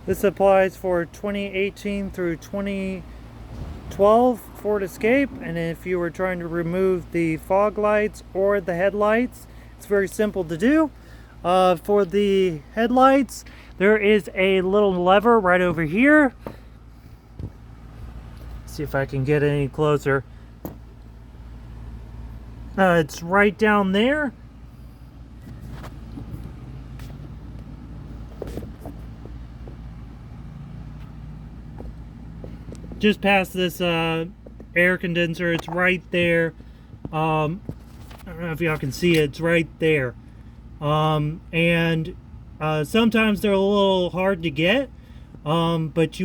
This applies for 2018 through 2012 Ford Escape, and if you were trying to remove the fog lights or the headlights, it's very simple to do. For the headlights, there is a little lever right over here. See if I can get any closer. It's right down there. Just past this air condenser, it's right there. I don't know if y'all can see it, it's right there. And sometimes they're a little hard to get, but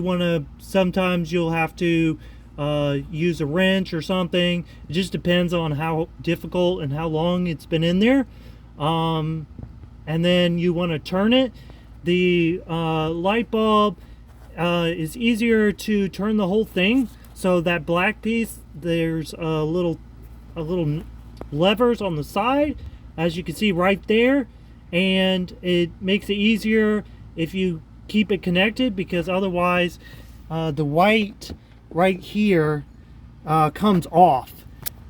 sometimes you'll have to use a wrench or something. It just depends on how difficult and how long it's been in there. And then you want to turn it. The light bulb is easier to turn the whole thing. So that black piece, there's a little levers on the side, as you can see right there, and it makes it easier if you keep it connected, because otherwise the white right here comes off,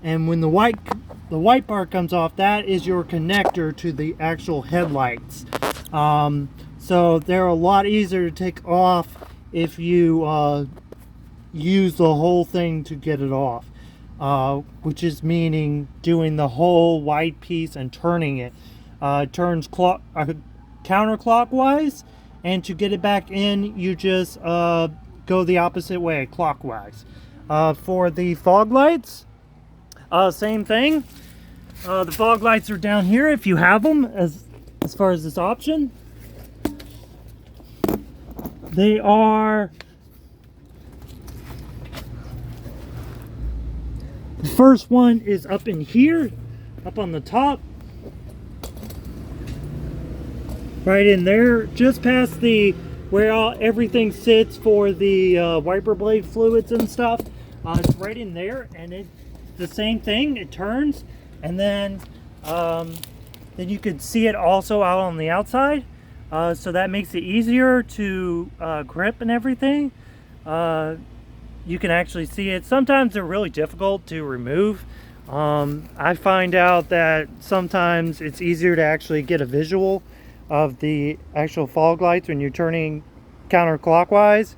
and when the white part comes off, that is your connector to the actual headlights. So they're a lot easier to take off if you use the whole thing to get it off, which is meaning doing the whole white piece and turning it. It turns counterclockwise, and to get it back in, you just go the opposite way, clockwise. For the fog lights, same thing. The fog lights are down here if you have them, as far as this option. They are, the first one is up in here, up on the top, right in there, just past where everything sits for the wiper blade fluids and stuff. It's right in there, and it's the same thing. It turns, and then you could see it also out on the outside. So that makes it easier to grip and everything. You can actually see it. Sometimes they're really difficult to remove. I find out that sometimes it's easier to actually get a visual of the actual fog lights when you're turning counterclockwise,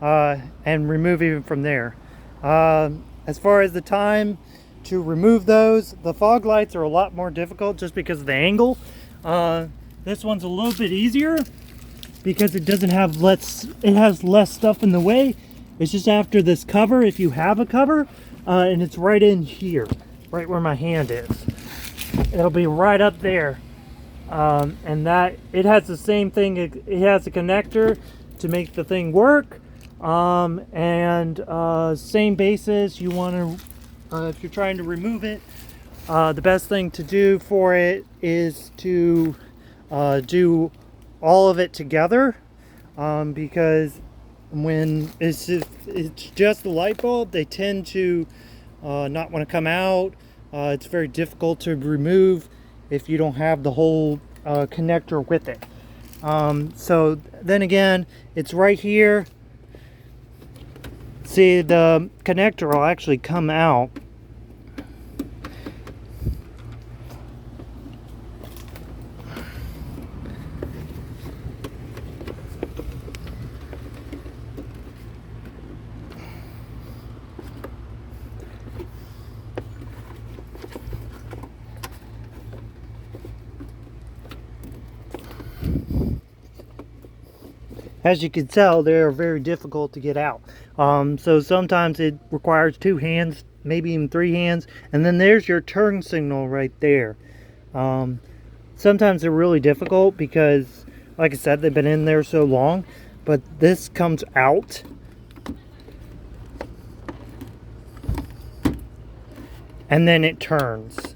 and remove even from there. As far as the time to remove those, the fog lights are a lot more difficult just because of the angle. This one's a little bit easier because it doesn't have it has less stuff in the way. It's just after this cover, if you have a cover, and it's right in here, right where my hand is. It'll be right up there. And that it has the same thing. It has a connector to make the thing work, and same basis. You want to, if you're trying to remove it, the best thing to do for it is to do all of it together, because when it's just the light bulb, they tend to not want to come out. It's very difficult to remove if you don't have the whole connector with it. So then again, it's right here. See, the connector will actually come out. As you can tell, they're very difficult to get out. So sometimes it requires 2 hands, maybe even 3 hands. And then there's your turn signal right there. Sometimes they're really difficult because, like I said, they've been in there so long. But this comes out. And then it turns.